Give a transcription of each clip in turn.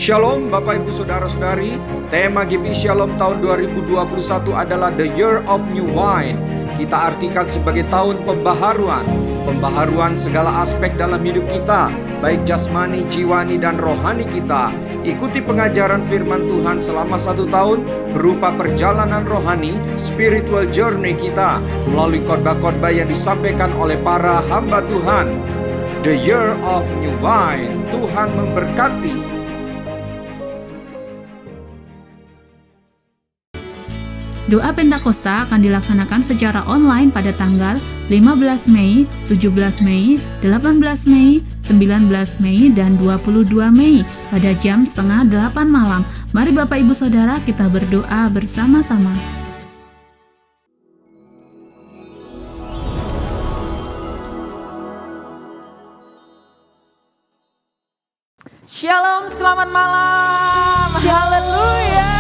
Shalom Bapak Ibu Saudara-saudari, tema GPI Shalom tahun 2021 adalah The Year of New Wine. Kita artikan sebagai tahun pembaharuan. Pembaharuan segala aspek dalam hidup kita, baik jasmani, jiwani, dan rohani kita. Ikuti pengajaran firman Tuhan selama 1 tahun berupa perjalanan rohani, spiritual journey kita, melalui khotbah-khotbah yang disampaikan oleh para hamba Tuhan. The Year of New Wine. Tuhan memberkati. Doa Pentakosta akan dilaksanakan secara online pada tanggal 15 Mei, 17 Mei, 18 Mei, 19 Mei, dan 22 Mei pada jam 7:30 malam. Mari Bapak Ibu Saudara kita berdoa bersama-sama. Shalom, selamat malam. Haleluya.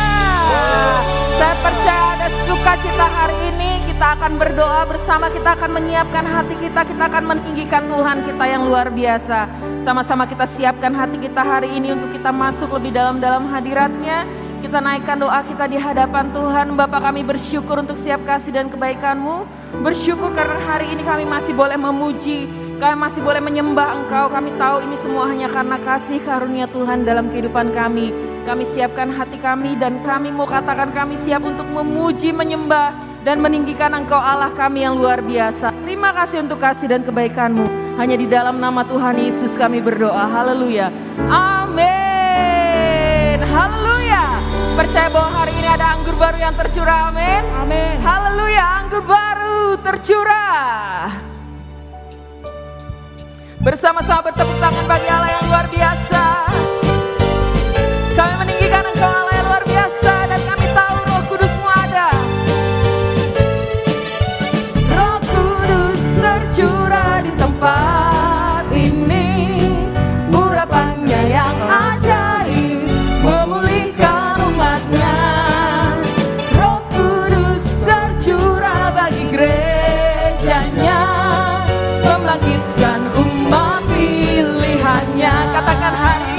Saya percaya ada sukacita hari ini. Kita akan berdoa bersama, kita akan menyiapkan hati kita akan meninggikan Tuhan kita yang luar biasa. Sama-sama kita siapkan hati kita hari ini untuk kita masuk lebih dalam hadirat-Nya. Kita naikkan doa kita di hadapan Tuhan. Bapa, kami bersyukur untuk setiap kasih dan kebaikan-Mu. Bersyukur karena hari ini kami masih boleh memuji, kami masih boleh menyembah Engkau. Kami tahu ini semua hanya karena kasih karunia Tuhan dalam kehidupan kami. Kami siapkan hati kami dan kami mau katakan kami siap untuk memuji, menyembah, dan meninggikan Engkau Allah kami yang luar biasa. Terima kasih untuk kasih dan kebaikan-Mu. Hanya di dalam nama Tuhan Yesus kami berdoa. Haleluya. Amin. Haleluya. Percaya bahwa hari ini ada anggur baru yang tercurah. Amin. Amin. Haleluya. Anggur baru tercurah. Bersama-sama bertepuk tangan bagi Allah yang luar biasa. Kami meninggikan Engkau Allah yang luar biasa, dan kami tahu Roh Kudus-Mu ada. Roh Kudus tercurah di tempat ini, urapannya yang ajaib memulihkan umat-Nya. Roh Kudus tercurah bagi gereja-Nya, membangkitkan umat pilihan-Nya. Katakan hari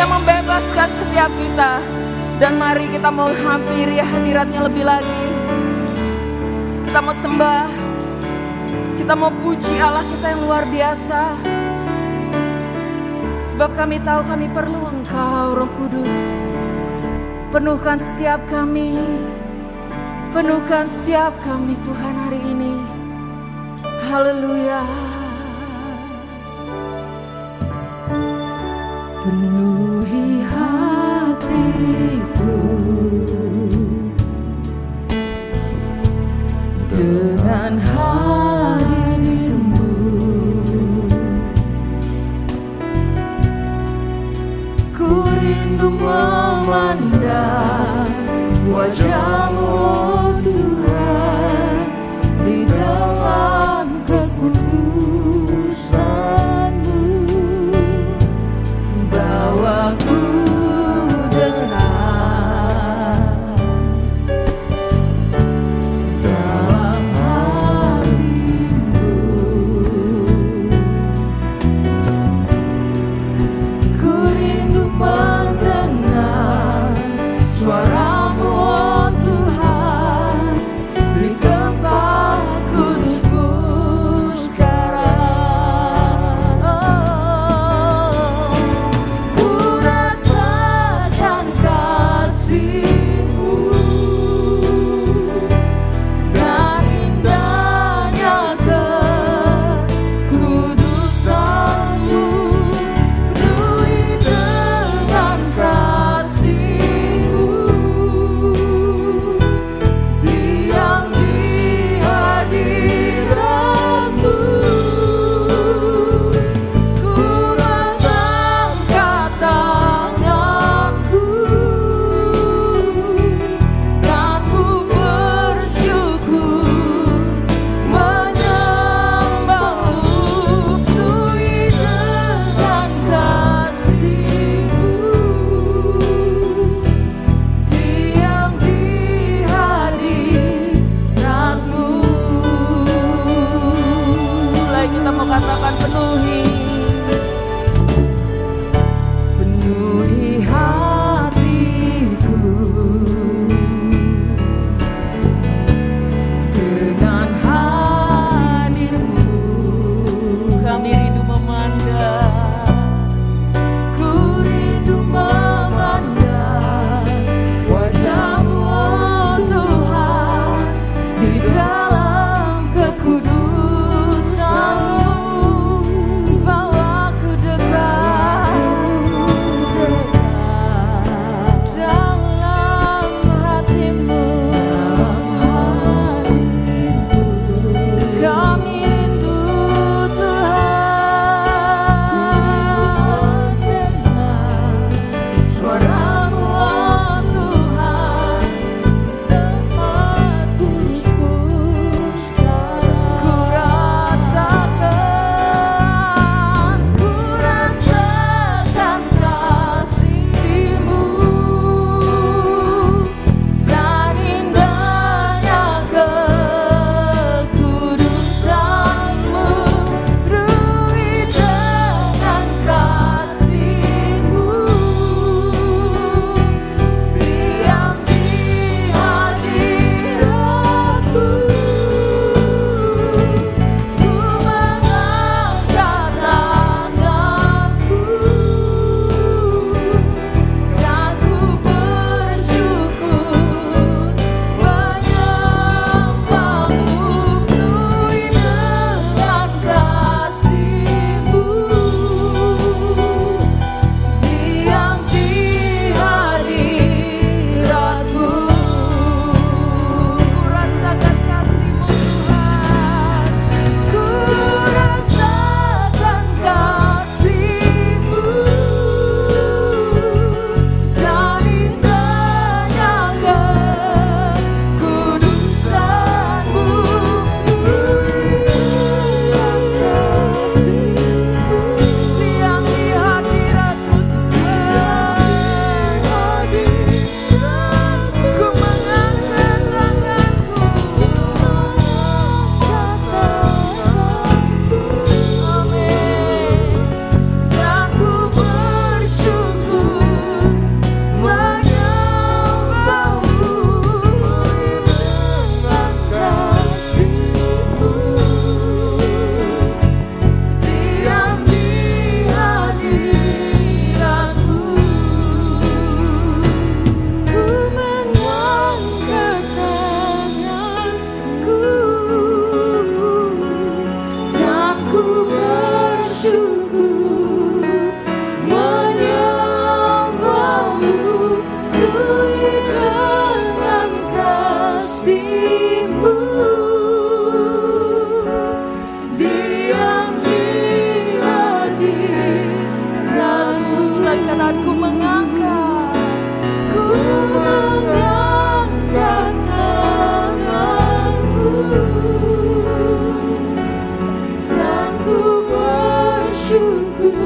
yang membebaskan setiap kita. Dan mari kita mau hampiri hadiratnya lebih lagi. Kita mau sembah, kita mau puji Allah kita yang luar biasa. Sebab kami tahu kami perlu Engkau, Roh Kudus. Penuhkan setiap kami, penuhkan setiap kami Tuhan hari ini. Haleluya. Penuhi hatiku dengan hadir-Mu. Ku rindu memandang wajah-Mu, oh Tuhan, di dalam kekudusan-Mu. Bawa ku dengar dalam hati-Mu. Ku rindu mendengar suara-Mu, oh Tuhan, di tempat kudus-Mu sekarang. Ku rasa Tuhan, ku mengangkat tanganku dan ku bersyukur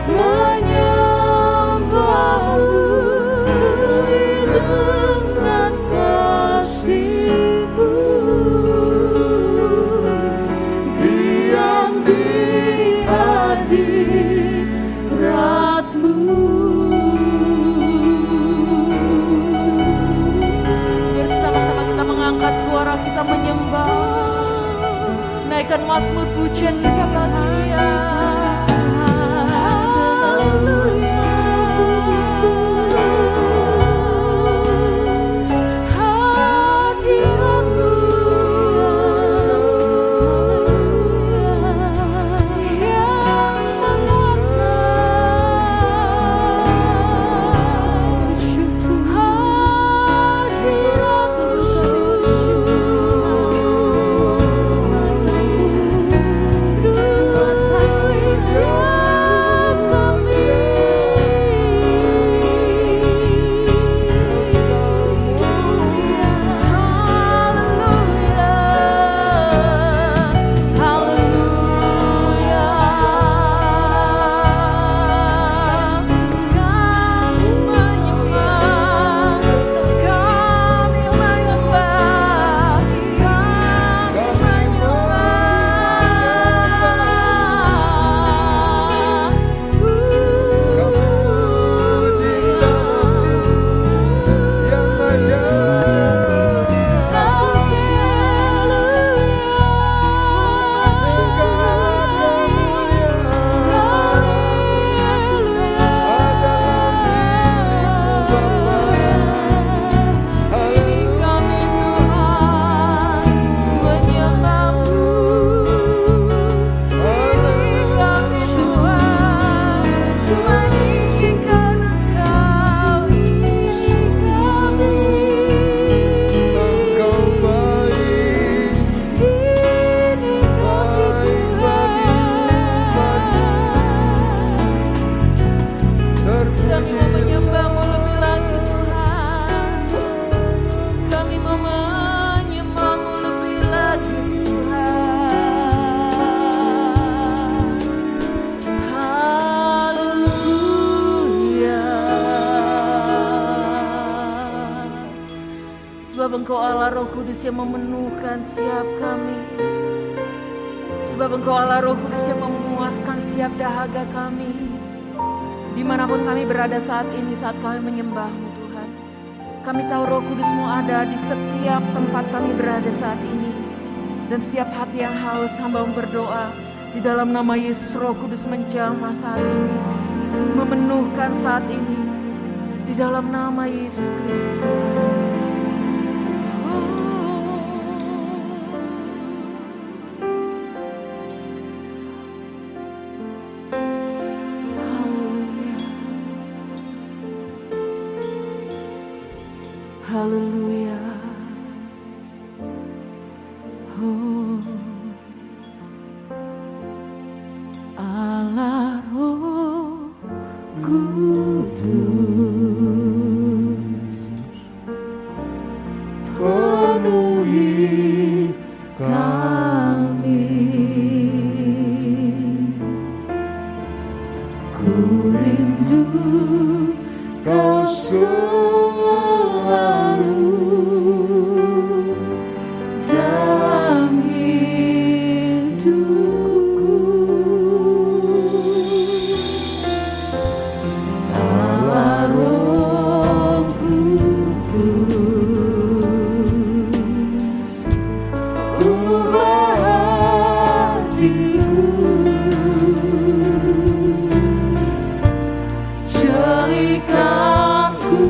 menyembahmu dengan kasih-Mu, diam di hadirat-Mu. Bersama-sama kita mengangkat suara, kita menyembah, naikkan mazmur pujian kita bagi Dia. Sebab Engkau Allah Roh Kudus yang memenuhkan setiap kami. Sebab Engkau Allah Roh Kudus yang memuaskan setiap dahaga kami. Dimanapun kami berada saat ini, saat kami menyembah-Mu Tuhan, kami tahu Roh Kudus-Mu ada di setiap tempat kami berada saat ini. Dan setiap hati yang haus, hamba berdoa di dalam nama Yesus. Roh Kudus menjamah saat ini, memenuhkan saat ini di dalam nama Yesus Kristus. Haleluya. Oh, Allah Roh Kudus, penuhi kami. Ku rindu Kau dalam hidupku. Allah Roh Kudus, ubah hatiku, jadikanku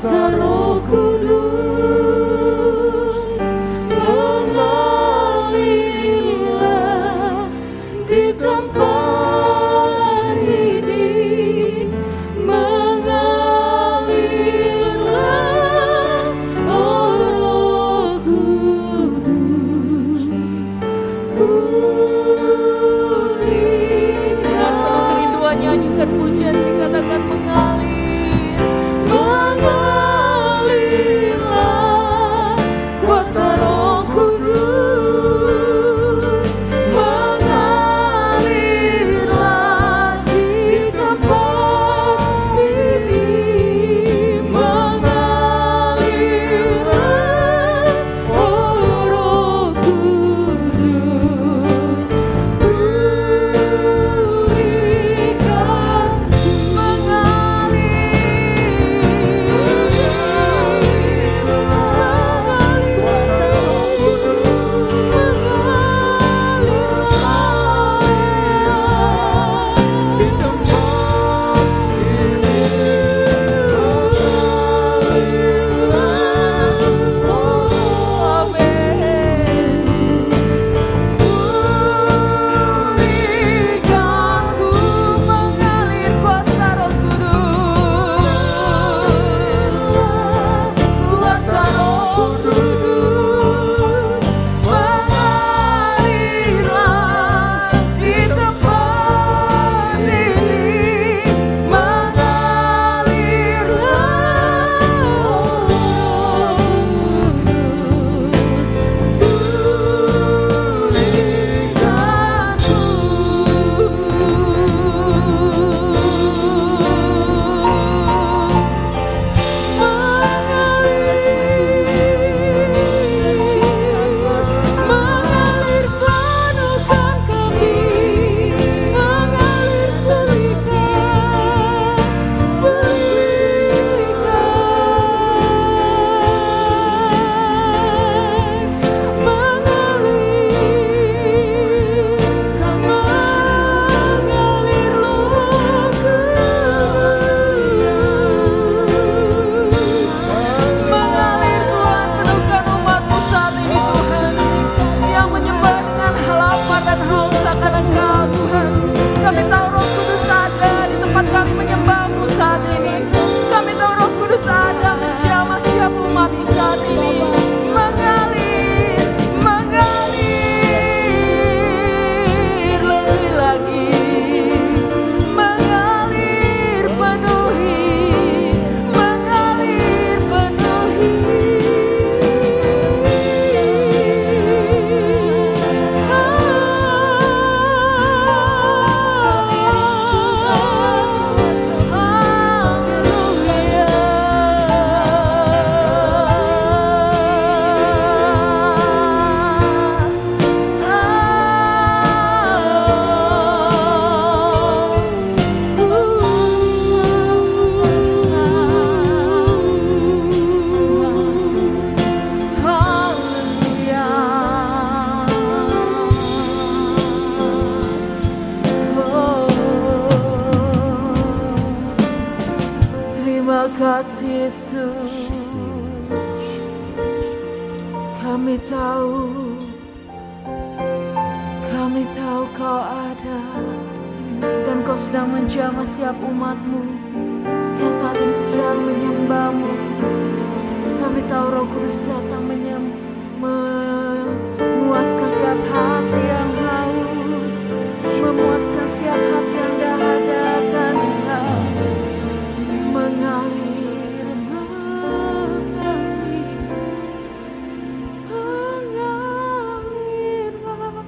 kuasa Roh Kudus mengalirlah di tempat ini, mengalirlah, oh Roh Kudus, pulihkan. Dengan penuh kerinduan nyanyikan pujian, dikatakan mengalir, mengalirlah kuasa Roh Kudus, mengalirlah di tempat ini, mengalirlah, oh Roh Kudus, pulihkan, kasih Yesus. Kami tahu Kau ada dan Kau sedang menjamah setiap umat-Mu yang saat ini sedang menyembah-Mu. Kami tahu Roh Kudus datang memuaskan setiap hati yang haus, memuaskan setiap hati yang dahaga akan Engkau. Mengalir, mengalirlah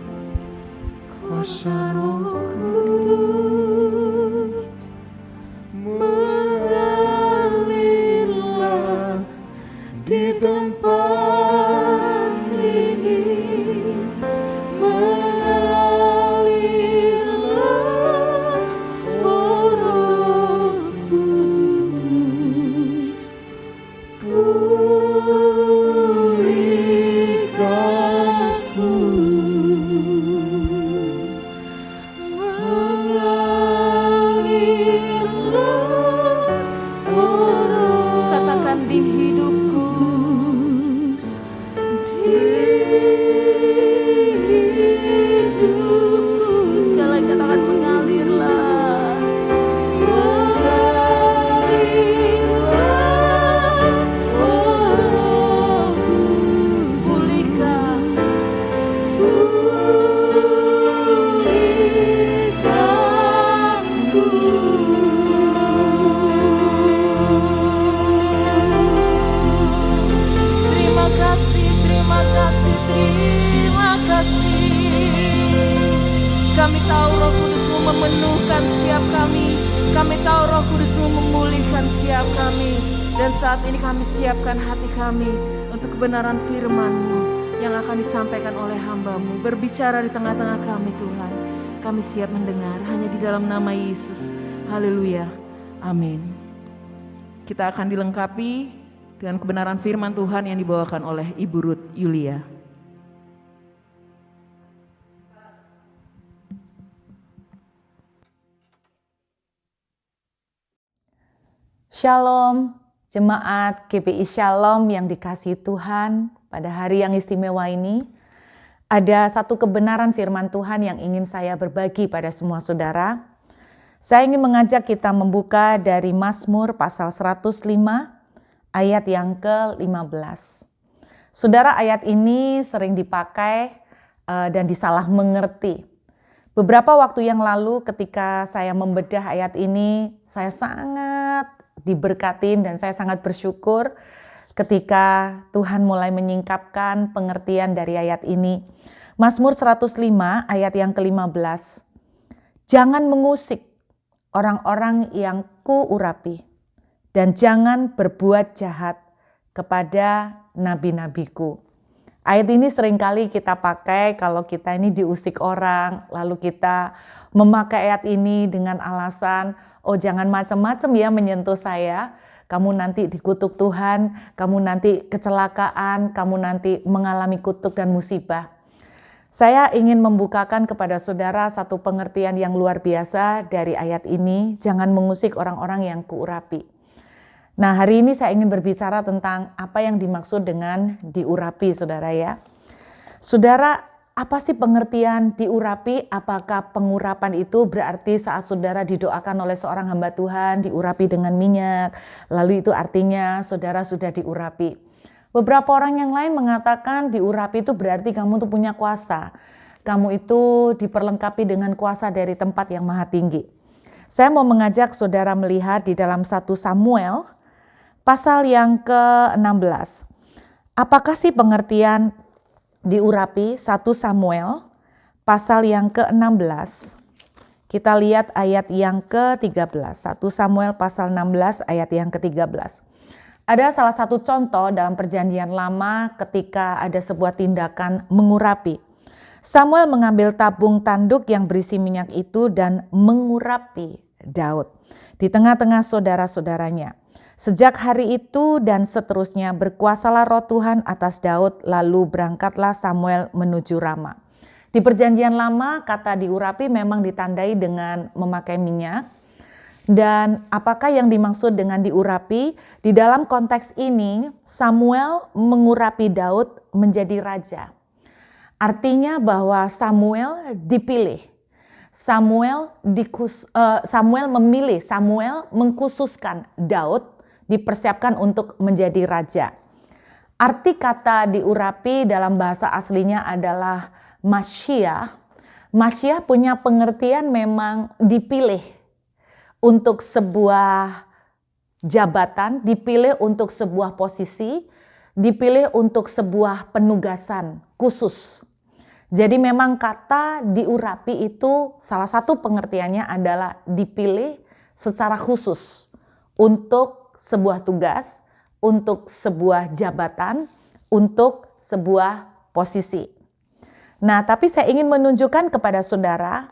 kuasa Roh Kudus, mengalirlah di tempat ini, mengalirlah, oh Roh Kudus, pulihkanku, mengalirlah, oh Roh. Katakan saat ini kami siapkan hati kami untuk kebenaran firman-Mu yang akan disampaikan oleh hamba-Mu. Berbicara di tengah-tengah kami Tuhan. Kami siap mendengar hanya di dalam nama Yesus. Haleluya. Amin. Kita akan dilengkapi dengan kebenaran firman Tuhan yang dibawakan oleh Ibu Ruth Yulia. Shalom, jemaat GPI Shalom yang dikasihi Tuhan. Pada hari yang istimewa ini, ada satu kebenaran firman Tuhan yang ingin saya berbagi pada semua saudara. Saya ingin mengajak kita membuka dari Mazmur pasal 105 ayat yang ke-15. Saudara, ayat ini sering dipakai dan disalah mengerti. Beberapa waktu yang lalu ketika saya membedah ayat ini, saya sangat diberkatin dan saya sangat bersyukur ketika Tuhan mulai menyingkapkan pengertian dari ayat ini. Mazmur 105 ayat yang ke-15. Jangan mengusik orang-orang yang kuurapi dan jangan berbuat jahat kepada nabi-nabiku. Ayat ini seringkali kita pakai kalau kita ini diusik orang, lalu kita memakai ayat ini dengan alasan, oh jangan macam-macam ya menyentuh saya, kamu nanti dikutuk Tuhan, kamu nanti kecelakaan, kamu nanti mengalami kutuk dan musibah. Saya ingin membukakan kepada saudara satu pengertian yang luar biasa dari ayat ini, jangan mengusik orang-orang yang kuurapi. Nah, hari ini saya ingin berbicara tentang apa yang dimaksud dengan diurapi, saudara ya. Saudara, apa sih pengertian diurapi? Apakah pengurapan itu berarti saat saudara didoakan oleh seorang hamba Tuhan, diurapi dengan minyak, lalu itu artinya saudara sudah diurapi? Beberapa orang yang lain mengatakan diurapi itu berarti kamu tuh punya kuasa. Kamu itu diperlengkapi dengan kuasa dari tempat yang maha tinggi. Saya mau mengajak saudara melihat di dalam 1 Samuel pasal yang ke-16. Apakah sih pengertian diurapi? 1 Samuel pasal yang ke-16. Kita lihat ayat yang ke-13. 1 Samuel pasal 16 ayat yang ke-13. Ada salah satu contoh dalam perjanjian lama ketika ada sebuah tindakan mengurapi. Samuel mengambil tabung tanduk yang berisi minyak itu dan mengurapi Daud di tengah-tengah saudara-saudaranya. Sejak hari itu dan seterusnya berkuasalah roh Tuhan atas Daud, lalu berangkatlah Samuel menuju Rama. Di perjanjian lama kata diurapi memang ditandai dengan memakai minyak. Dan apakah yang dimaksud dengan diurapi? Di dalam konteks ini Samuel mengurapi Daud menjadi raja. Artinya bahwa Samuel dipilih. Samuel memilih, Samuel mengkhususkan Daud dipersiapkan untuk menjadi raja. Arti kata diurapi dalam bahasa aslinya adalah masyiah. Masyiah punya pengertian memang dipilih untuk sebuah jabatan, dipilih untuk sebuah posisi, dipilih untuk sebuah penugasan khusus. Jadi memang kata diurapi itu salah satu pengertiannya adalah dipilih secara khusus untuk sebuah tugas, untuk sebuah jabatan, untuk sebuah posisi. Nah, tapi saya ingin menunjukkan kepada saudara,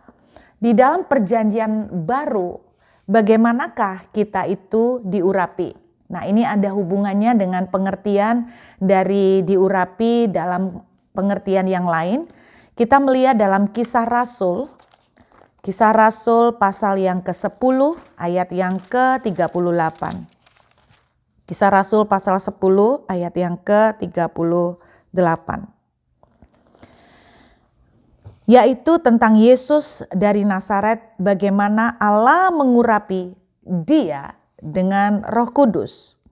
di dalam perjanjian baru, bagaimanakah kita itu diurapi. Nah, ini ada hubungannya dengan pengertian dari diurapi dalam pengertian yang lain. Kita melihat dalam Kisah Rasul pasal yang ke-10 ayat yang ke-38. Kisah Rasul pasal 10 ayat yang ke-38. Yaitu tentang Yesus dari Nazaret, bagaimana Allah mengurapi dia dengan Roh Kudus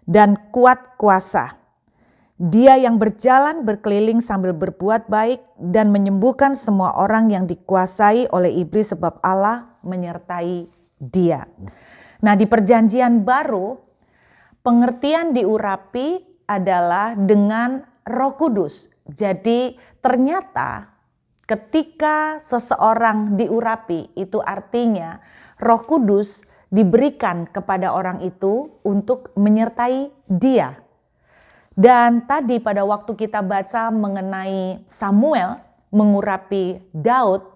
dan kuat kuasa. Dia yang berjalan berkeliling sambil berbuat baik dan menyembuhkan semua orang yang dikuasai oleh iblis sebab Allah menyertai dia. Nah, di perjanjian baru, pengertian diurapi adalah dengan Roh Kudus. Jadi ternyata ketika seseorang diurapi itu artinya Roh Kudus diberikan kepada orang itu untuk menyertai dia. Dan tadi pada waktu kita baca mengenai Samuel mengurapi Daud,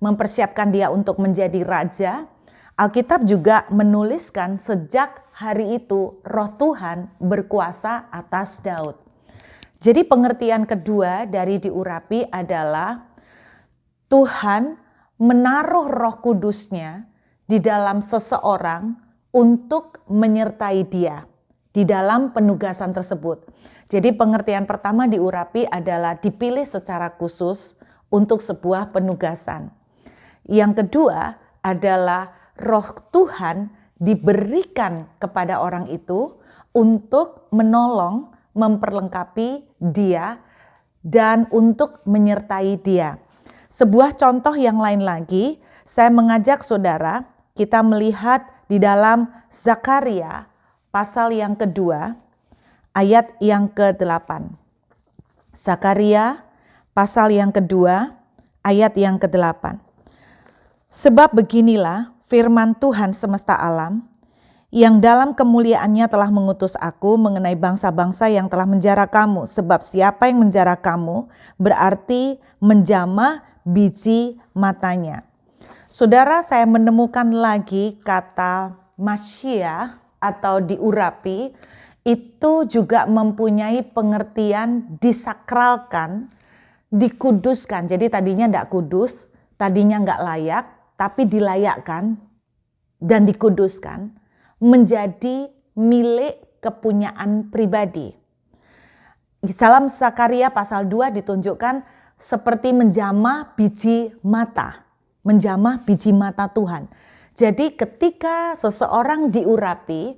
mempersiapkan dia untuk menjadi raja, Alkitab juga menuliskan sejak hari itu Roh Tuhan berkuasa atas Daud. Jadi pengertian kedua dari diurapi adalah Tuhan menaruh Roh Kudus-Nya di dalam seseorang untuk menyertai dia di dalam penugasan tersebut. Jadi pengertian pertama diurapi adalah dipilih secara khusus untuk sebuah penugasan. Yang kedua adalah Roh Tuhan diberikan kepada orang itu untuk menolong, memperlengkapi dia, dan untuk menyertai dia. Sebuah contoh yang lain lagi, saya mengajak saudara kita melihat di dalam Zakaria pasal yang kedua, ayat yang ke-8. Zakaria pasal yang kedua, ayat yang ke-8. Sebab beginilah firman Tuhan semesta alam, yang dalam kemuliaannya telah mengutus aku mengenai bangsa-bangsa yang telah menjara kamu. Sebab siapa yang menjara kamu berarti menjamah biji matanya. Saudara, saya menemukan lagi kata masyiah atau diurapi, itu juga mempunyai pengertian disakralkan, dikuduskan. Jadi tadinya tidak kudus, tadinya nggak layak, tapi dilayakkan dan dikuduskan menjadi milik kepunyaan pribadi. Di dalam Zakaria pasal 2 ditunjukkan seperti menjamah biji mata, menjamah biji mata Tuhan. Jadi ketika seseorang diurapi,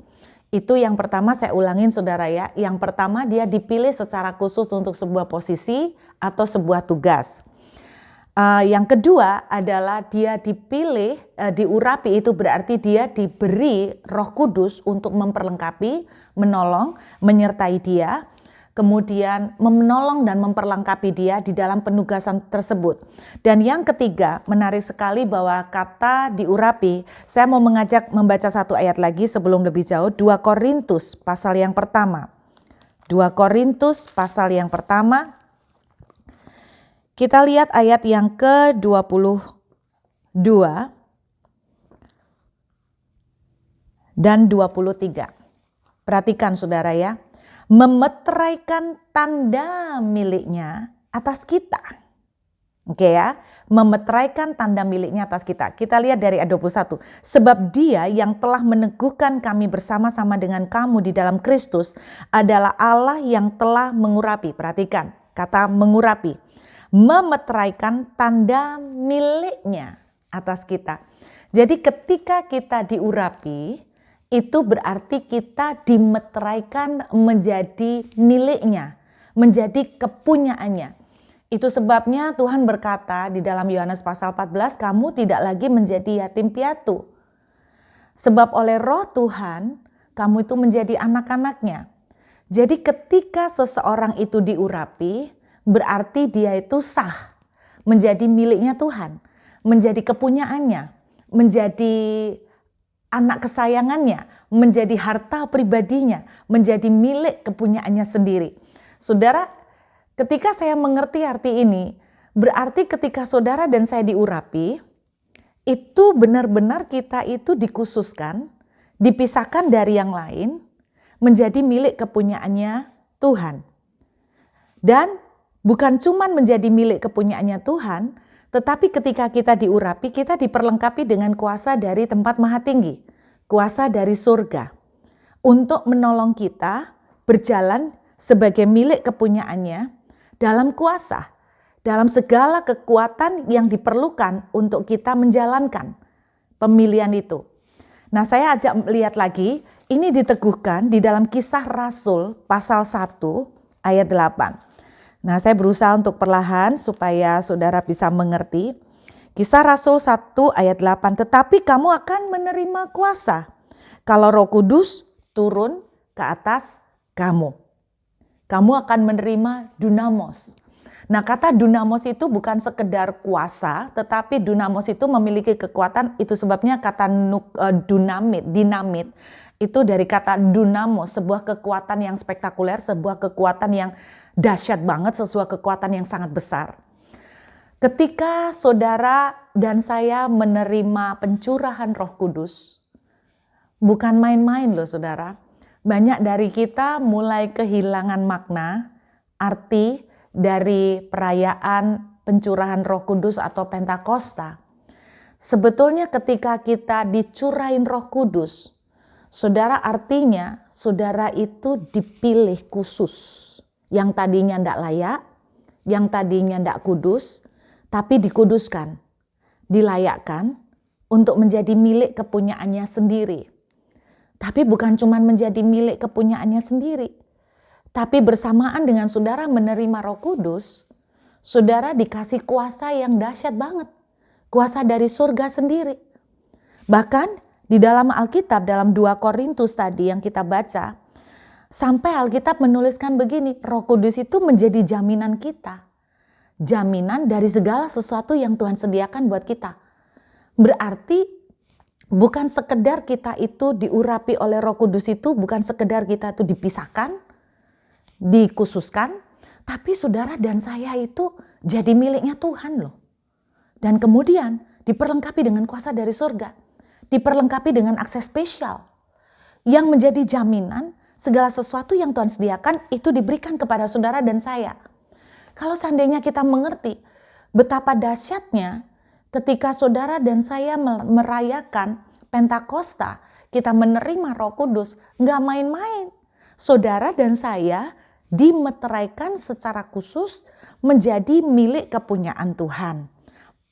itu yang pertama saya ulangin saudara ya, yang pertama dia dipilih secara khusus untuk sebuah posisi atau sebuah tugas. Yang kedua adalah dia dipilih, diurapi itu berarti dia diberi Roh Kudus untuk memperlengkapi, menolong, menyertai dia, kemudian menolong dan memperlengkapi dia di dalam penugasan tersebut. Dan yang ketiga, menarik sekali bahwa kata diurapi, saya mau mengajak membaca satu ayat lagi sebelum lebih jauh, 2 Korintus pasal yang pertama. 2 Korintus pasal yang pertama. Kita lihat ayat yang ke-22 dan 23. Perhatikan saudara ya. Memeteraikan tanda miliknya atas kita. Oke ya, memeteraikan tanda miliknya atas kita. Kita lihat dari ayat 21. Sebab dia yang telah meneguhkan kami bersama-sama dengan kamu di dalam Kristus adalah Allah yang telah mengurapi. Perhatikan, kata mengurapi. Memeteraikan tanda miliknya atas kita. Jadi ketika kita diurapi, itu berarti kita dimeteraikan menjadi miliknya, menjadi kepunyaannya. Itu sebabnya Tuhan berkata di dalam Yohanes pasal 14, kamu tidak lagi menjadi yatim piatu. Sebab oleh Roh Tuhan, kamu itu menjadi anak-anaknya. Jadi ketika seseorang itu diurapi, berarti dia itu sah, menjadi miliknya Tuhan, menjadi kepunyaannya, menjadi anak kesayangannya, menjadi harta pribadinya, menjadi milik kepunyaannya sendiri. Saudara, ketika saya mengerti arti ini, berarti ketika saudara dan saya diurapi, itu benar-benar kita itu dikhususkan, dipisahkan dari yang lain, menjadi milik kepunyaannya Tuhan. Dan bukan cuma menjadi milik kepunyaannya Tuhan, tetapi ketika kita diurapi, kita diperlengkapi dengan kuasa dari tempat maha tinggi, kuasa dari surga, untuk menolong kita berjalan sebagai milik kepunyaannya dalam kuasa, dalam segala kekuatan yang diperlukan untuk kita menjalankan pemilihan itu. Nah, saya ajak lihat lagi, ini diteguhkan di dalam Kisah Rasul pasal 1 ayat 8. Nah, saya berusaha untuk perlahan supaya saudara bisa mengerti. Kisah Rasul 1 ayat 8, tetapi kamu akan menerima kuasa kalau Roh Kudus turun ke atas kamu. Kamu akan menerima dunamos. Nah, kata dunamos itu bukan sekedar kuasa, tetapi dunamos itu memiliki kekuatan. Itu sebabnya kata dinamit itu dari kata dunamos, sebuah kekuatan yang spektakuler, sebuah kekuatan yang dahsyat banget, sebuah kekuatan yang sangat besar. Ketika saudara dan saya menerima pencurahan Roh Kudus, bukan main-main loh saudara. Banyak dari kita mulai kehilangan makna, arti dari perayaan pencurahan Roh Kudus atau Pentakosta. Sebetulnya ketika kita dicurahin Roh Kudus, saudara, artinya saudara itu dipilih khusus. Yang tadinya tidak layak, yang tadinya tidak kudus, tapi dikuduskan, dilayakkan untuk menjadi milik kepunyaannya sendiri. Tapi bukan cuma menjadi milik kepunyaannya sendiri, tapi bersamaan dengan saudara menerima Roh Kudus, saudara dikasih kuasa yang dahsyat banget. Kuasa dari surga sendiri. Bahkan di dalam Alkitab, dalam 2 Korintus tadi yang kita baca, sampai Alkitab menuliskan begini, Roh Kudus itu menjadi jaminan kita. Jaminan dari segala sesuatu yang Tuhan sediakan buat kita. Berarti bukan sekedar kita itu diurapi oleh Roh Kudus itu, bukan sekedar kita itu dipisahkan, dikhususkan, tapi saudara dan saya itu jadi miliknya Tuhan loh. Dan kemudian diperlengkapi dengan kuasa dari surga, diperlengkapi dengan akses spesial yang menjadi jaminan segala sesuatu yang Tuhan sediakan itu diberikan kepada saudara dan saya. Kalau seandainya kita mengerti betapa dahsyatnya ketika saudara dan saya merayakan Pentakosta, kita menerima Roh Kudus, nggak main-main. Saudara dan saya dimeteraikan secara khusus menjadi milik kepunyaan Tuhan.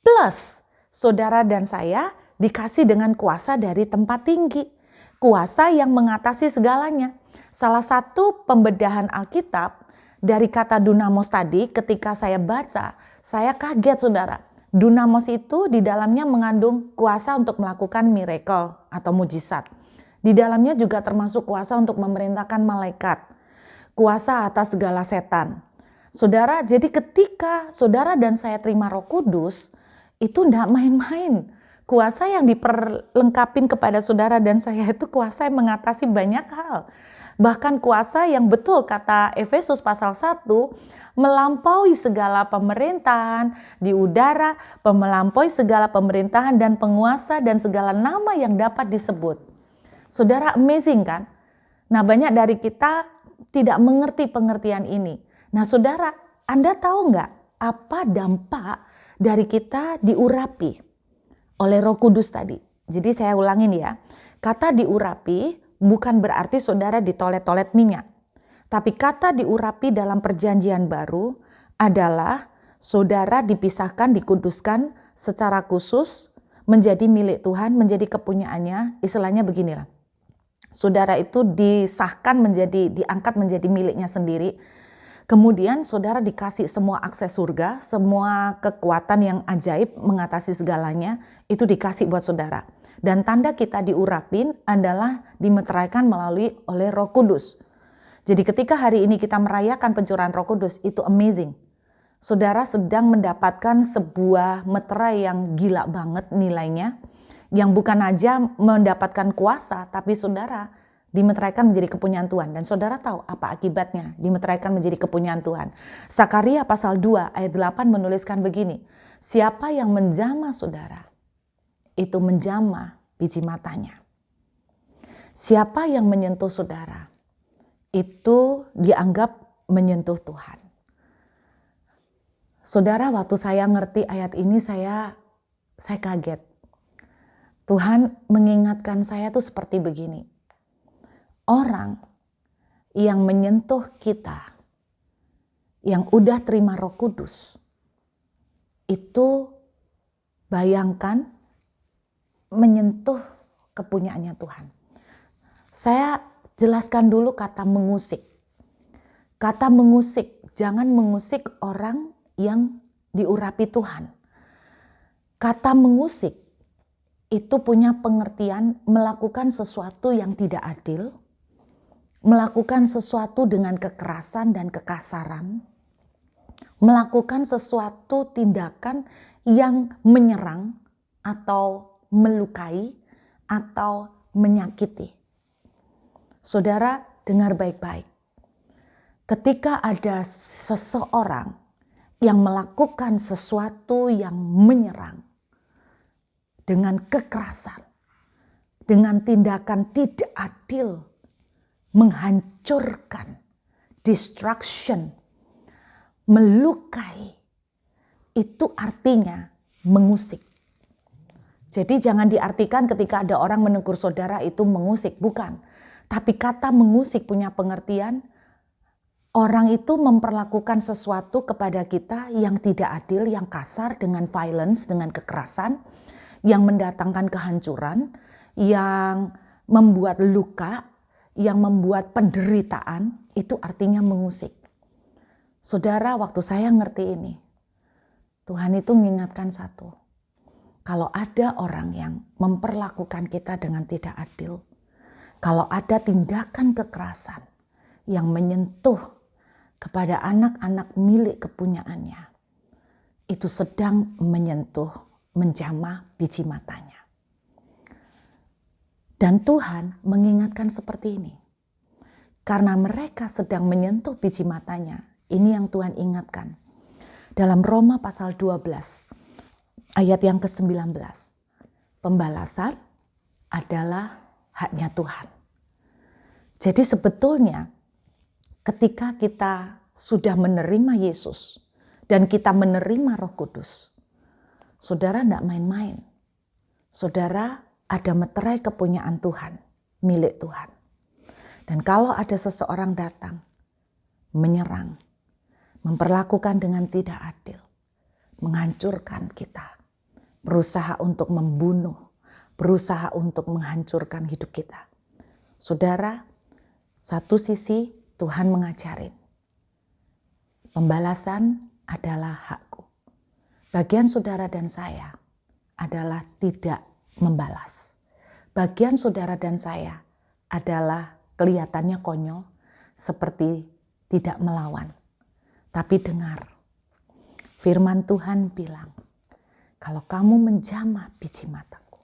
Plus, saudara dan saya dikasih dengan kuasa dari tempat tinggi. Kuasa yang mengatasi segalanya. Salah satu pembedahan Alkitab dari kata dunamos tadi ketika saya baca, saya kaget saudara. Dunamos itu di dalamnya mengandung kuasa untuk melakukan miracle atau mujizat. Di dalamnya juga termasuk kuasa untuk memerintahkan malaikat. Kuasa atas segala setan. Saudara, jadi ketika saudara dan saya terima Roh Kudus, itu tidak main-main. Kuasa yang diperlengkapin kepada saudara dan saya itu kuasa yang mengatasi banyak hal. Bahkan kuasa yang betul kata Efesus pasal 1, melampaui segala pemerintahan di udara, melampaui segala pemerintahan dan penguasa dan segala nama yang dapat disebut. Saudara, amazing kan? Nah, banyak dari kita tidak mengerti pengertian ini. Nah, saudara, Anda tahu nggak apa dampak dari kita diurapi oleh Roh Kudus tadi? Jadi saya ulangin ya, kata diurapi bukan berarti saudara ditolet-tolet minyak. Tapi kata diurapi dalam perjanjian baru adalah saudara dipisahkan, dikuduskan secara khusus, menjadi milik Tuhan, menjadi kepunyaannya. Istilahnya beginilah, saudara itu disahkan diangkat menjadi miliknya sendiri. Kemudian saudara dikasih semua akses surga, semua kekuatan yang ajaib mengatasi segalanya, itu dikasih buat saudara. Dan tanda kita diurapin adalah dimeteraikan melalui oleh Roh Kudus. Jadi ketika hari ini kita merayakan pencurahan Roh Kudus, itu amazing. Saudara sedang mendapatkan sebuah meterai yang gila banget nilainya, yang bukan aja mendapatkan kuasa, tapi saudara dimeteraikan menjadi kepunyaan Tuhan. Dan saudara tahu apa akibatnya dimeteraikan menjadi kepunyaan Tuhan. Sakaria pasal 2 ayat 8 menuliskan begini, siapa yang menjamah saudara, itu menjamah biji matanya. Siapa yang menyentuh saudara, itu dianggap menyentuh Tuhan. Saudara, waktu saya ngerti ayat ini saya kaget. Tuhan mengingatkan saya tuh seperti begini. Orang yang menyentuh kita, yang udah terima Roh Kudus, itu bayangkan menyentuh kepunyaannya Tuhan. Saya jelaskan dulu kata mengusik. Kata mengusik, jangan mengusik orang yang diurapi Tuhan. Kata mengusik itu punya pengertian melakukan sesuatu yang tidak adil, melakukan sesuatu dengan kekerasan dan kekasaran, melakukan sesuatu tindakan yang menyerang atau melukai atau menyakiti. Saudara, dengar baik-baik. Ketika ada seseorang yang melakukan sesuatu yang menyerang dengan kekerasan, dengan tindakan tidak adil, menghancurkan, destruction, melukai, itu artinya mengusik. Jadi jangan diartikan ketika ada orang menegur saudara itu mengusik, bukan. Tapi kata mengusik punya pengertian, orang itu memperlakukan sesuatu kepada kita yang tidak adil, yang kasar, dengan violence, dengan kekerasan, yang mendatangkan kehancuran, yang membuat luka, yang membuat penderitaan, itu artinya mengusik. Saudara, waktu saya ngerti ini, Tuhan itu mengingatkan satu. Kalau ada orang yang memperlakukan kita dengan tidak adil, kalau ada tindakan kekerasan yang menyentuh kepada anak-anak milik kepunyaannya, itu sedang menyentuh, menjamah biji matanya. Dan Tuhan mengingatkan seperti ini. Karena mereka sedang menyentuh biji matanya, ini yang Tuhan ingatkan. Dalam Roma pasal 12, ayat yang ke-19. Pembalasan adalah haknya Tuhan. Jadi sebetulnya ketika kita sudah menerima Yesus dan kita menerima Roh Kudus, saudara tidak main-main. Saudara ada meterai kepunyaan Tuhan, milik Tuhan. Dan kalau ada seseorang datang, menyerang, memperlakukan dengan tidak adil, menghancurkan kita, berusaha untuk membunuh, berusaha untuk menghancurkan hidup kita. Saudara, satu sisi Tuhan mengajarin, pembalasan adalah hakku. Bagian saudara dan saya adalah tidak membalas. Bagian saudara dan saya adalah kelihatannya konyol, seperti tidak melawan. Tapi dengar, firman Tuhan bilang, kalau kamu menjamah biji mataku,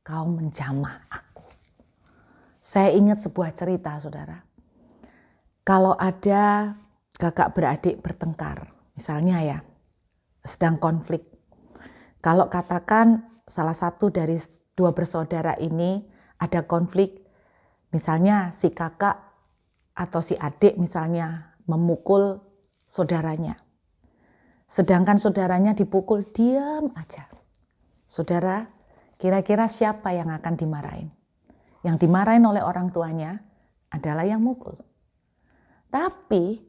kau menjamah aku. Saya ingat sebuah cerita, saudara. Kalau ada kakak beradik bertengkar, misalnya ya, sedang konflik. Kalau katakan salah satu dari dua bersaudara ini ada konflik, misalnya si kakak atau si adik misalnya memukul saudaranya. Sedangkan saudaranya dipukul, diam aja. Saudara, kira-kira siapa yang akan dimarahin? Yang dimarahin oleh orang tuanya adalah yang mukul. Tapi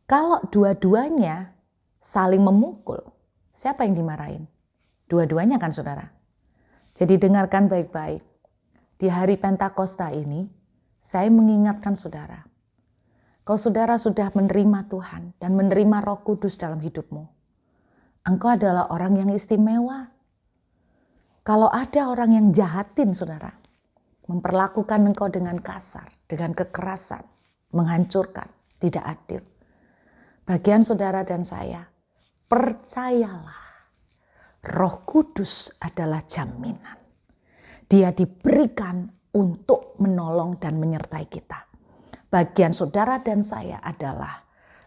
kalau dua-duanya saling memukul, siapa yang dimarahin? Dua-duanya kan saudara. Jadi dengarkan baik-baik. Di hari Pentakosta ini, saya mengingatkan saudara. Kalau saudara sudah menerima Tuhan dan menerima Roh Kudus dalam hidupmu, engkau adalah orang yang istimewa. Kalau ada orang yang jahatin saudara, memperlakukan engkau dengan kasar, dengan kekerasan, menghancurkan, tidak adil. Bagian saudara dan saya, percayalah, Roh Kudus adalah jaminan. Dia diberikan untuk menolong dan menyertai kita. Bagian saudara dan saya adalah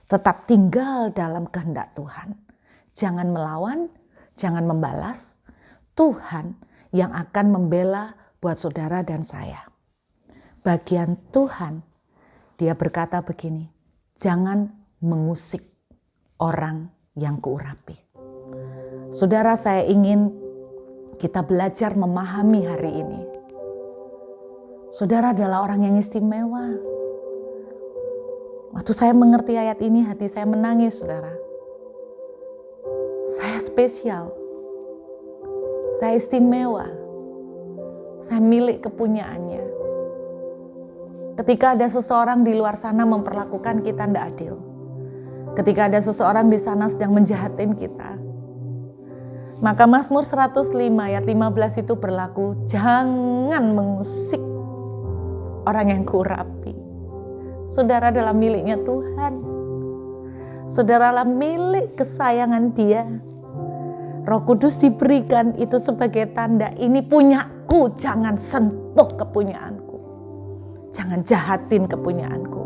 tetap tinggal dalam kehendak Tuhan. Jangan melawan, jangan membalas. Tuhan yang akan membela buat saudara dan saya. Bagian Tuhan, dia berkata begini, jangan mengusik orang yang kuurapi. Saudara, saya ingin kita belajar memahami hari ini. Saudara adalah orang yang istimewa. Waktu saya mengerti ayat ini, hati saya menangis, saudara. Saya spesial. Saya istimewa. Saya milik kepunyaannya. Ketika ada seseorang di luar sana memperlakukan kita tidak adil. Ketika ada seseorang di sana sedang menjahatin kita. Maka Mazmur 105 ayat 15 itu berlaku. Jangan mengusik orang yang kuurapi. Saudara adalah miliknya Tuhan. Saudaralah milik kesayangan Dia. Roh Kudus diberikan itu sebagai tanda, ini punyaku, jangan sentuh kepunyaanku. Jangan jahatin kepunyaanku.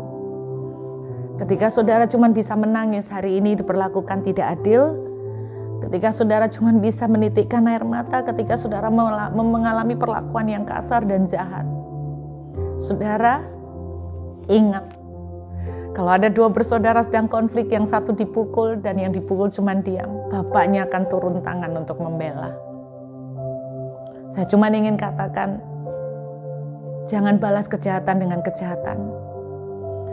Ketika saudara cuma bisa menangis hari ini diperlakukan tidak adil, ketika saudara cuma bisa menitikkan air mata, ketika saudara mengalami perlakuan yang kasar dan jahat, saudara ingat, kalau ada dua bersaudara sedang konflik, yang satu dipukul dan yang dipukul cuma diam, bapaknya akan turun tangan untuk membela. Saya cuma ingin katakan, jangan balas kejahatan dengan kejahatan.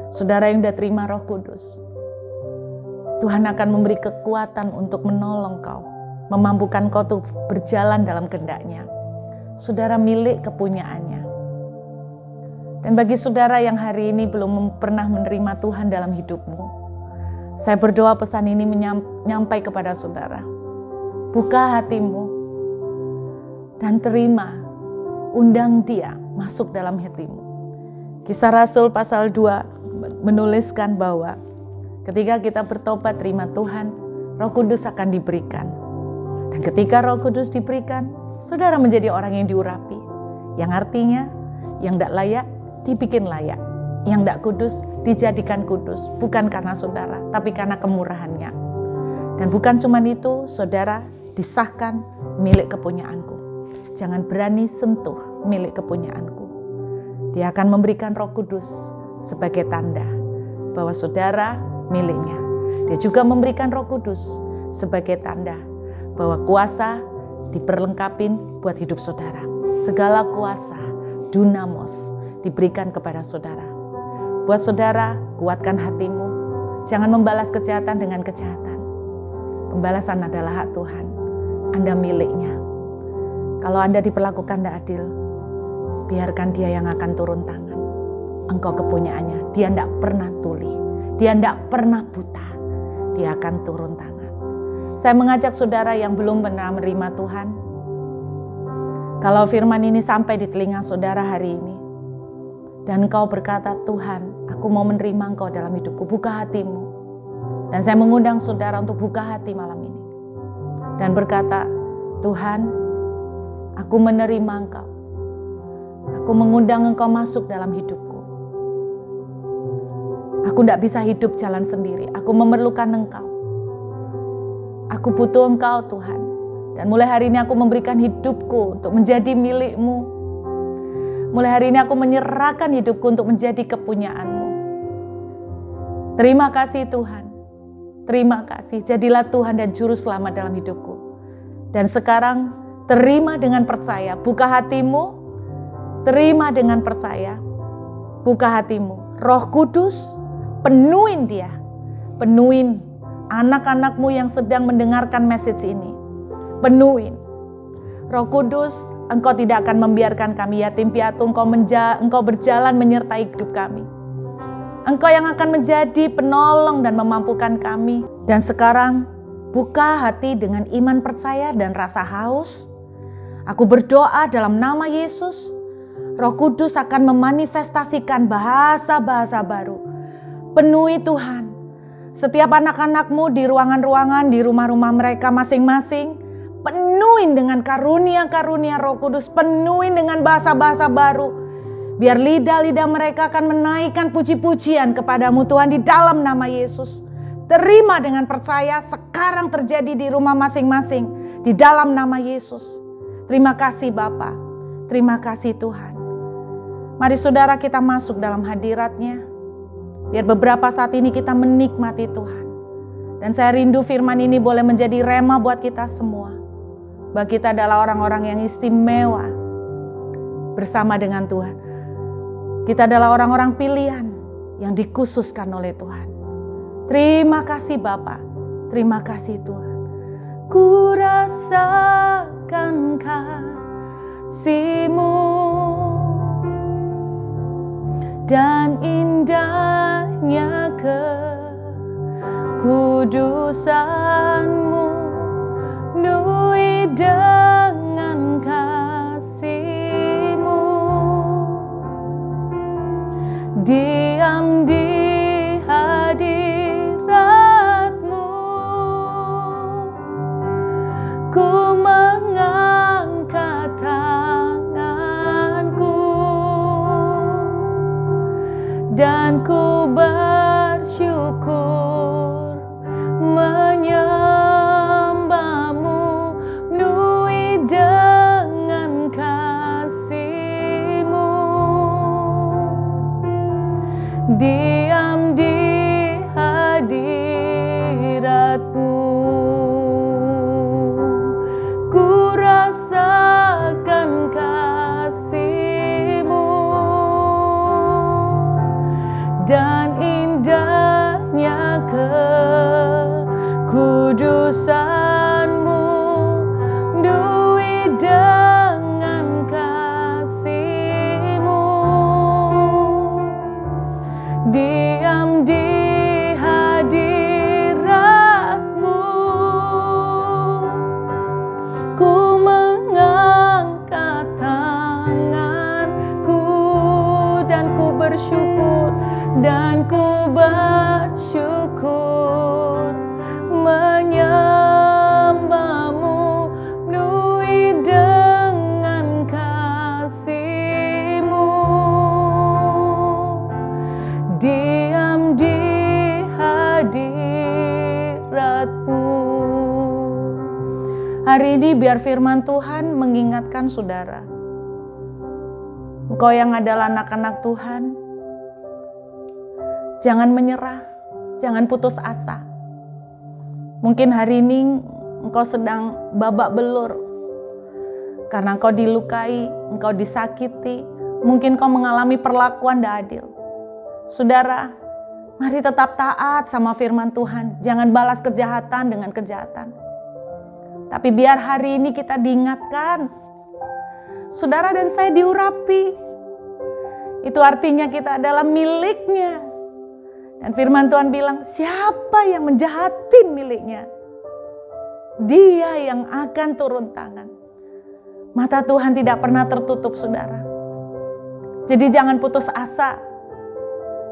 Saudara yang sudah terima Roh Kudus, Tuhan akan memberi kekuatan untuk menolong kau, memampukan kau untuk berjalan dalam kehendak-Nya. Saudara milik kepunyaannya. Dan bagi saudara yang hari ini belum pernah menerima Tuhan dalam hidupmu, saya berdoa pesan ini menyampai kepada saudara. Buka hatimu dan terima, undang Dia masuk dalam hatimu. Kisah Rasul pasal 2 menuliskan bahwa ketika kita bertobat terima Tuhan, Roh Kudus akan diberikan. Dan ketika Roh Kudus diberikan, saudara menjadi orang yang diurapi. Yang artinya, yang tidak layak dibikin layak, yang tidak kudus dijadikan kudus, bukan karena saudara, tapi karena kemurahan-Nya. Dan bukan cuma itu, saudara disahkan milik kepunyaanku. Jangan berani sentuh milik kepunyaanku. Dia akan memberikan Roh Kudus sebagai tanda bahwa saudara miliknya. Dia juga memberikan Roh Kudus sebagai tanda bahwa kuasa diperlengkapin buat hidup saudara. Segala kuasa, dunamos, diberikan kepada saudara. Buat saudara, kuatkan hatimu. Jangan membalas kejahatan dengan kejahatan. Pembalasan adalah hak Tuhan. Anda miliknya. Kalau Anda diperlakukan tidak adil, biarkan Dia yang akan turun tangan. Engkau kepunyaannya. Dia tidak pernah tuli. Dia tidak pernah buta. Dia akan turun tangan. Saya mengajak saudara yang belum pernah menerima Tuhan, kalau firman ini sampai di telinga saudara hari ini, dan engkau berkata, Tuhan, aku mau menerima Engkau dalam hidupku, buka hatimu. Dan saya mengundang saudara untuk buka hati malam ini. Dan berkata, Tuhan, aku menerima Engkau. Aku mengundang Engkau masuk dalam hidupku. Aku tidak bisa hidup jalan sendiri, aku memerlukan Engkau. Aku butuh Engkau Tuhan. Dan mulai hari ini aku memberikan hidupku untuk menjadi milik-Mu. Mulai hari ini aku menyerahkan hidupku untuk menjadi kepunyaan-Mu. Terima kasih Tuhan. Terima kasih. Jadilah Tuhan dan Juru Selamat dalam hidupku. Dan sekarang terima dengan percaya. Buka hatimu. Terima dengan percaya. Buka hatimu. Roh Kudus, penuhin Dia. Penuhin anak-anakmu yang sedang mendengarkan message ini. Penuhin. Roh Kudus, Engkau tidak akan membiarkan kami yatim piatu. Engkau berjalan menyertai hidup kami. Engkau yang akan menjadi penolong dan memampukan kami. Dan sekarang buka hati dengan iman percaya dan rasa haus. Aku berdoa dalam nama Yesus. Roh Kudus akan memanifestasikan bahasa-bahasa baru. Penuhi Tuhan. Setiap anak-anakmu di ruangan-ruangan, di rumah-rumah mereka masing-masing. Penuhin dengan karunia-karunia Roh Kudus. Penuhin dengan bahasa-bahasa baru. Biar lidah-lidah mereka akan menaikkan puji-pujian kepadamu Tuhan di dalam nama Yesus. Terima dengan percaya sekarang terjadi di rumah masing-masing. Di dalam nama Yesus. Terima kasih Bapa. Terima kasih Tuhan. Mari saudara kita masuk dalam hadirat-Nya. Biar beberapa saat ini kita menikmati Tuhan. Dan saya rindu firman ini boleh menjadi rema buat kita semua. Bahwa kita adalah orang-orang yang istimewa bersama dengan Tuhan. Kita adalah orang-orang pilihan yang dikhususkan oleh Tuhan. Terima kasih Bapa. Terima kasih Tuhan. Ku rasakan kasih-Mu dan indahnya kekudusan-Mu, penuhi dengan kasih-Mu, diam di hadirat kudusanmu, penuhi dengan kasih-Mu. Diam di hadirat-Mu, ku mengangkat tanganku dan ku bersyukur, menyembah-Mu, penuhi dengan kasih-Mu. Diam di hadirat-Mu. Hari ini biar firman Tuhan mengingatkan saudara, engkau yang adalah anak-anak Tuhan, jangan menyerah, jangan putus asa. Mungkin hari ini engkau sedang babak belur karena engkau dilukai, engkau disakiti, mungkin engkau mengalami perlakuan tidak adil. Saudara, mari tetap taat sama firman Tuhan, jangan balas kejahatan dengan kejahatan. Tapi biar hari ini kita diingatkan, saudara dan saya diurapi. Itu artinya kita adalah miliknya. Dan firman Tuhan bilang, siapa yang menjahatin miliknya? Dia yang akan turun tangan. Mata Tuhan tidak pernah tertutup, saudara. Jadi jangan putus asa.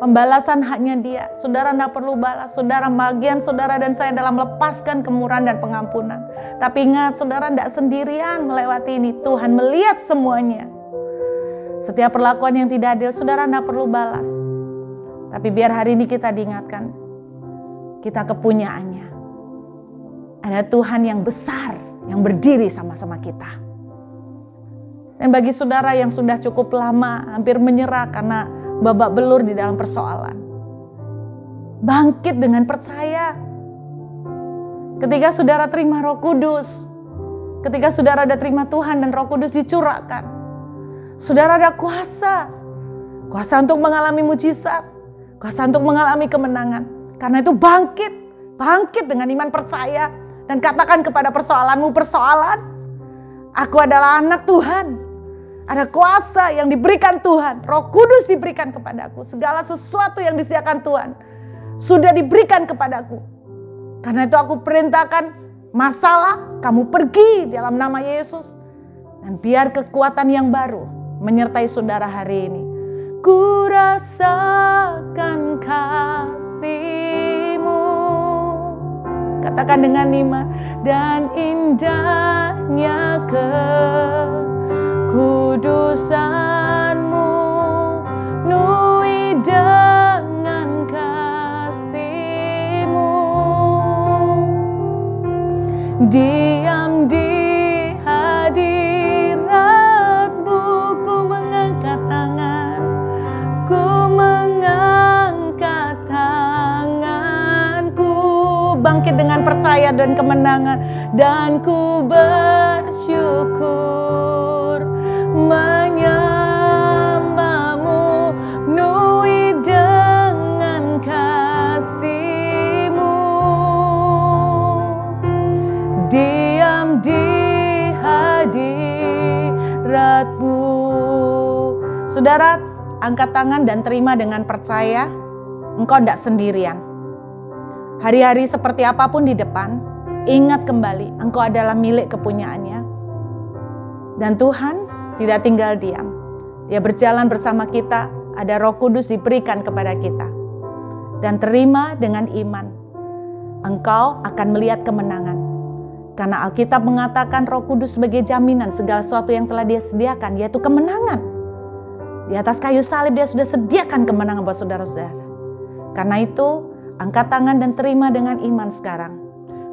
Pembalasan haknya Dia. Saudara tidak perlu balas. Saudara, bagian saudara dan saya dalam melepaskan kemurahan dan pengampunan. Tapi ingat, saudara tidak sendirian melewati ini. Tuhan melihat semuanya. Setiap perlakuan yang tidak adil, saudara tidak perlu balas. Tapi biar hari ini kita diingatkan, kita kepunyaannya. Ada Tuhan yang besar, yang berdiri sama-sama kita. Dan bagi saudara yang sudah cukup lama, hampir menyerah karena babak belur di dalam persoalan, bangkit dengan percaya. Ketika saudara terima Roh Kudus, ketika saudara ada terima Tuhan dan Roh Kudus dicurahkan, saudara ada kuasa untuk mengalami mujizat, kuasa untuk mengalami kemenangan. Karena itu bangkit dengan iman percaya dan katakan kepada persoalanmu, persoalan, aku adalah anak Tuhan. Ada kuasa yang diberikan Tuhan, Roh Kudus diberikan kepadaku. Segala sesuatu yang disediakan Tuhan sudah diberikan kepadaku. Karena itu aku perintahkan masalah, kamu pergi dalam nama Yesus. Dan biar kekuatan yang baru menyertai saudara hari ini. Ku rasakan kasih-Mu, katakan dengan iman, dan indahnya kudusan-Mu, penuhi dengan kasih-Mu. Diam di hadirat-Mu, ku mengangkat tangan, bangkit dengan percaya dan kemenangan, dan ku bersyukur, menyembah-Mu, penuhi dengan kasih-Mu. Diam di hadirat-Mu. Saudara, angkat tangan dan terima dengan percaya, engkau tidak sendirian. Hari-hari seperti apapun di depan, ingat kembali, engkau adalah milik kepunyaannya. Dan Tuhan tidak tinggal diam. Dia berjalan bersama kita, ada Roh Kudus diberikan kepada kita. Dan terima dengan iman, engkau akan melihat kemenangan. Karena Alkitab mengatakan Roh Kudus sebagai jaminan segala sesuatu yang telah Dia sediakan, yaitu kemenangan. Di atas kayu salib Dia sudah sediakan kemenangan buat saudara-saudara. Karena itu, angkat tangan dan terima dengan iman sekarang.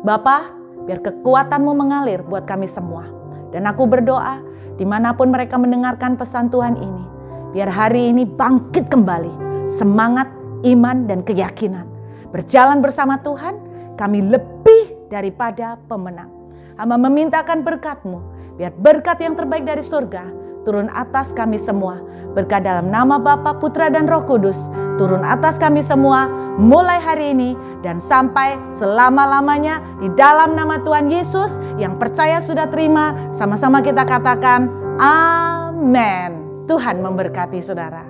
Bapa, biar kekuatan-Mu mengalir buat kami semua. Dan aku berdoa, dimanapun mereka mendengarkan pesan Tuhan ini, biar hari ini bangkit kembali semangat, iman, dan keyakinan. Berjalan bersama Tuhan, kami lebih daripada pemenang. Hamba memintakan berkat-Mu, biar berkat yang terbaik dari surga turun atas kami semua. Berkat dalam nama Bapa, Putra, dan Roh Kudus, turun atas kami semua mulai hari ini dan sampai selama-lamanya di dalam nama Tuhan Yesus. Yang percaya sudah terima, sama-sama kita katakan amin. Tuhan memberkati saudara.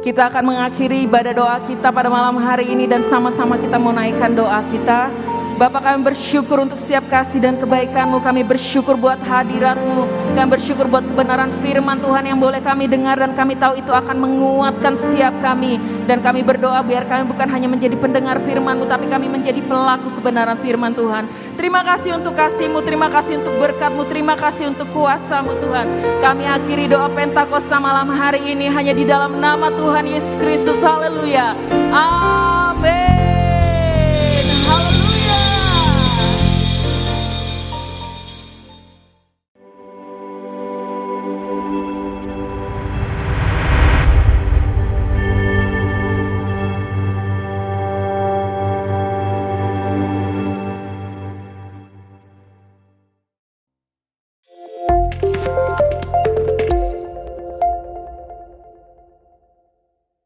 Kita akan mengakhiri ibadah doa kita pada malam hari ini dan sama-sama kita mau naikkan doa kita. Bapa, kami bersyukur untuk setiap kasih dan kebaikan-Mu. Kami bersyukur buat hadirat-Mu. Kami bersyukur buat kebenaran firman Tuhan yang boleh kami dengar dan kami tahu itu akan menguatkan setiap kami. Dan kami berdoa biar kami bukan hanya menjadi pendengar firman-Mu, tapi kami menjadi pelaku kebenaran firman Tuhan. Terima kasih untuk kasih-Mu, terima kasih untuk berkat-Mu, terima kasih untuk kuasa-Mu Tuhan. Kami akhiri doa Pentakosta malam hari ini hanya di dalam nama Tuhan Yesus Kristus. Haleluya. Amin.